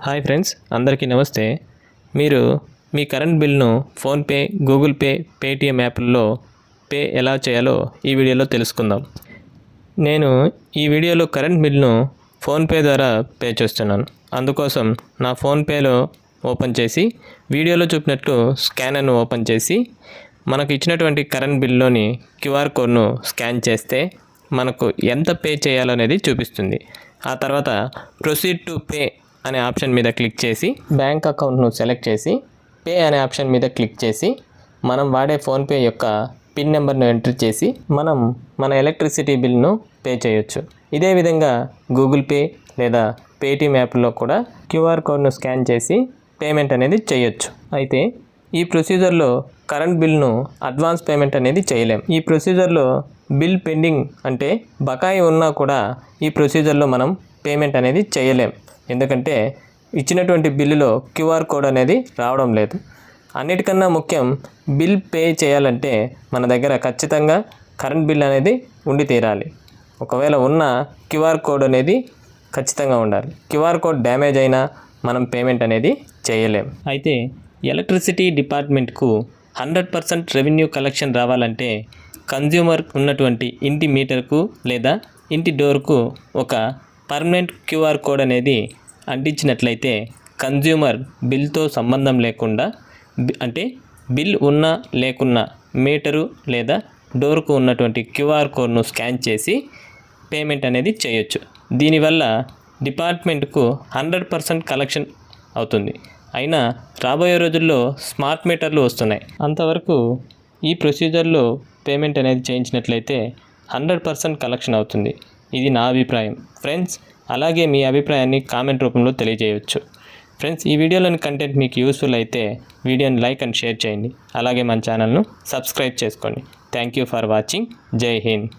Hi friends, అందరికీ నమస్తే. మీరు మీ కరెంట్ బిల్ను ఫోన్పే, గూగుల్ పే, పేటిఎం యాప్ల్లో పే ఎలా చేయాలో ఈ వీడియోలో తెలుసుకుందాం. నేను ఈ వీడియోలో కరెంట్ బిల్ను ఫోన్పే ద్వారా పే చేస్తున్నాను. అందుకోసం నా ఫోన్పేలో ఓపెన్ చేసి వీడియోలో చూపినట్లు స్కానర్ను ఓపెన్ చేసి మనకు ఇచ్చినటువంటి కరెంట్ బిల్లోని క్యూఆర్ కోడ్ను స్కాన్ చేస్తే మనకు ఎంత పే చేయాలనేది చూపిస్తుంది. ఆ తర్వాత ప్రొసీడ్ టు పే అనే ఆప్షన్ మీద క్లిక్ చేసి బ్యాంక్ అకౌంట్ను సెలెక్ట్ చేసి పే అనే ఆప్షన్ మీద క్లిక్ చేసి మనం వాడే ఫోన్పే యొక్క పిన్ నెంబర్ను ఎంటర్ చేసి మనం మన ఎలక్ట్రిసిటీ బిల్ను పే చేయొచ్చు. ఇదే విధంగా గూగుల్ పే లేదా పేటిఎం యాప్లో కూడా క్యూఆర్ కోడ్ను స్కాన్ చేసి పేమెంట్ అనేది చేయొచ్చు. అయితే ఈ ప్రొసీజర్లో కరెంట్ బిల్ను అడ్వాన్స్ పేమెంట్ అనేది చేయలేం. ఈ ప్రొసీజర్లో బిల్ పెండింగ్ అంటే బకాయి ఉన్నా కూడా ఈ ప్రొసీజర్లో మనం పేమెంట్ అనేది చేయలేం. ఎందుకంటే ఇచ్చినటువంటి బిల్లులో క్యూఆర్ కోడ్ అనేది రావడం లేదు. అన్నిటికన్నా ముఖ్యం, బిల్ పే చేయాలంటే మన దగ్గర ఖచ్చితంగా కరెంట్ బిల్ అనేది ఉండి తీరాలి. ఒకవేళ ఉన్న క్యూఆర్ కోడ్ అనేది ఖచ్చితంగా ఉండాలి. క్యూఆర్ కోడ్ డ్యామేజ్ అయినా మనం పేమెంట్ అనేది చేయలేం. అయితే ఎలక్ట్రిసిటీ డిపార్ట్మెంట్కు 100% రెవెన్యూ కలెక్షన్ రావాలంటే కన్జ్యూమర్ ఉన్నటువంటి ఇంటి మీటర్కు లేదా ఇంటి డోర్కు ఒక పర్మనెంట్ క్యూఆర్ కోడ్ అనేది అంటించినట్లయితే కన్జ్యూమర్ బిల్తో సంబంధం లేకుండా అంటే బిల్ ఉన్నా లేకున్నా మీటరు లేదా డోర్కు ఉన్నటువంటి క్యూఆర్ కోడ్ను స్కాన్ చేసి పేమెంట్ అనేది చేయొచ్చు. దీనివల్ల డిపార్ట్మెంట్కు 100% కలెక్షన్ అవుతుంది. అయినా రాబోయే రోజుల్లో స్మార్ట్ మీటర్లు వస్తున్నాయి. అంతవరకు ఈ ప్రొసీజర్లో పేమెంట్ అనేది చేయించినట్లయితే 100% కలెక్షన్ అవుతుంది. ఇది నా అభిప్రాయం. ఫ్రెండ్స్, అలాగే మీ అభిప్రాయాన్ని కామెంట్ రూపంలో తెలియజేయవచ్చు. ఫ్రెండ్స్, ఈ వీడియోలోని కంటెంట్ మీకు యూస్ఫుల్ అయితే వీడియోని లైక్ అండ్ షేర్ చేయండి. అలాగే మన ఛానల్ను సబ్స్క్రైబ్ చేసుకోండి. Thank you for watching. జై హింద్.